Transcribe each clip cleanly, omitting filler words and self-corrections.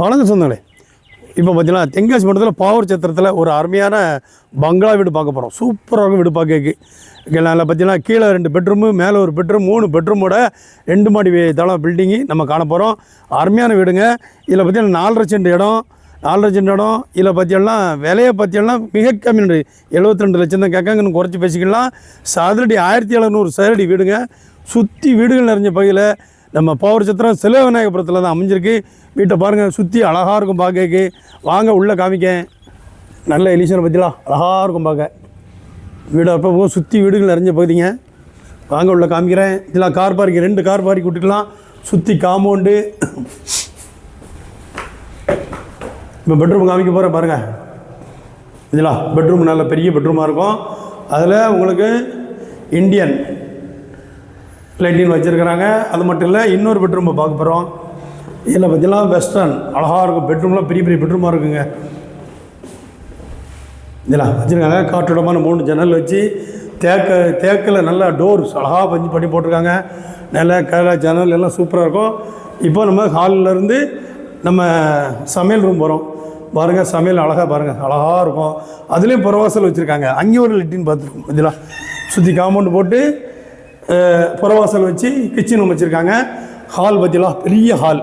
வணக்கம் சொந்தங்களே. இப்போ பார்த்தீங்கன்னா தென்காசி மாவட்டத்தில் பாவூர் சத்திரத்தில் ஒரு அருமையான பங்களா வீடு பார்க்க போகிறோம். சூப்பராக இருக்கும் வீடு பார்க்க. அதில் பார்த்தீங்கன்னா கீழே 2 பெட்ரூமு, மேலே ஒரு பெட்ரூம், 3 பெட்ரூமோட 2 மாடி தளம் பில்டிங்கு நம்ம காண போகிறோம். அருமையான வீடுங்க. இதில் பார்த்தீங்கன்னா 4.5 சென்ட் இடம், 4.5 சென்ட் இடம். இதில் பார்த்தீங்கன்னா விலையை பார்த்தீங்கன்னா மிக கம்மி, 72 லட்சம் தான் கேட்காங்கன்னு குறைச்சி பேசிக்கலாம். சதுரடி 1700 சதுரடி வீடுங்க. சுற்றி வீடுகள் நிறைஞ்ச பகுதியில் நம்ம பாவூர் சத்திரம் செல்வ விநாயகபுரத்தில் தான் அமைஞ்சிருக்கு. வீட்டை பாருங்கள், சுற்றி அழகாக இருக்கும் பார்க்க. வாங்க உள்ளே காமிக்க. நல்ல எலிஷனை பற்றிலாம் அழகாக இருக்கும் பார்க்க. வீடு அப்போ சுற்றி வீடுகள் நிறைஞ்ச பகுதிங்க. வாங்க உள்ளே காமிக்கிறேன். இதெல்லாம் கார் பார்க்கிங், 2 கார் பார்க்கிங் விட்டுக்கலாம். சுற்றி காம்பவுண்டு. இப்போ பெட்ரூம் காமிக்க போகிறேன் பாருங்கள். இதெல்லாம் பெட்ரூம் நல்ல பெரிய பெட்ரூமாக இருக்கும். அதில் உங்களுக்கு இந்தியன் லைட்டின் வச்சுருக்கிறாங்க. அது மட்டும் இல்லை, இன்னொரு பெட்ரூமை பார்க்க போகிறோம். இதில் பார்த்தீங்கன்னா வெஸ்டர்ன் அழகாக இருக்கும். பெட்ரூம்லாம் பெரிய பெரிய பெட்ரூமாக இருக்குங்க. இதெல்லாம் வச்சுருக்காங்க. காற்றோடமான 3 ஜன்னல் வச்சு தேக்கில் நல்லா டோர்ஸ் அழகாக பண்ணி போட்டிருக்காங்க. நல்ல ஜன்னல் எல்லாம் சூப்பராக இருக்கும். இப்போ நம்ம ஹாலிலேருந்து நம்ம சமையல் ரூம் போகிறோம். பாருங்கள், சமையல் அழகாக பாருங்கள், அழகாக இருக்கும். அதுலேயும் புறவாசல் வச்சுருக்காங்க. அங்கேயும் ஒரு லெட்டின் பார்த்துருக்கோம். இதெல்லாம் சுற்றி காம்பவுண்டு போட்டு புறவாசல் வச்சு கிச்சன் ரூம் வச்சுருக்காங்க. ஹால் பார்த்தீங்களா, பெரிய ஹால்.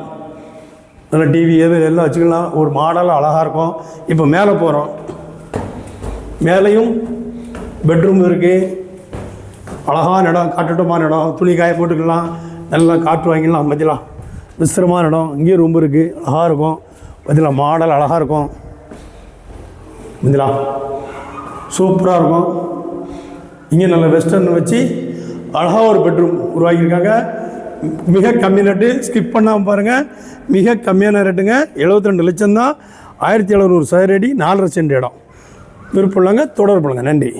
நல்லா டிவி எல்லாம் வச்சுக்கலாம். ஒரு மாடலாக அழகாக இருக்கும். இப்போ மேலே போகிறோம். மேலேயும் பெட்ரூம் இருக்குது. அழகான இடம், காற்றோட்டமான இடம். துணி காய போட்டுக்கலாம், நல்லா காற்று வாங்கிக்கலாம். பார்த்தீங்களா, விசிரமான இடம். இங்கேயும் ரூம் இருக்குது, அழகாக இருக்கும். பார்த்தீங்களா, மாடல் அழகாக இருக்கும். பார்த்தீங்களா, சூப்பராக இருக்கும். இங்கே நல்ல வெஸ்டர்ன் வச்சு அழகாக ஒரு பெட்ரூம் உருவாக்கியிருக்காங்க. மிக கம்மி ரேட்டு, ஸ்கிப் பண்ணாமல் பாருங்கள். மிக கம்மியான ரேட்டுங்க. 72 லட்சம் தான். 1700 சதுரடி, 4.5 சென்ட் இடம். விருப்பம் இல்லைங்க, தொடர்புங்க. நன்றி.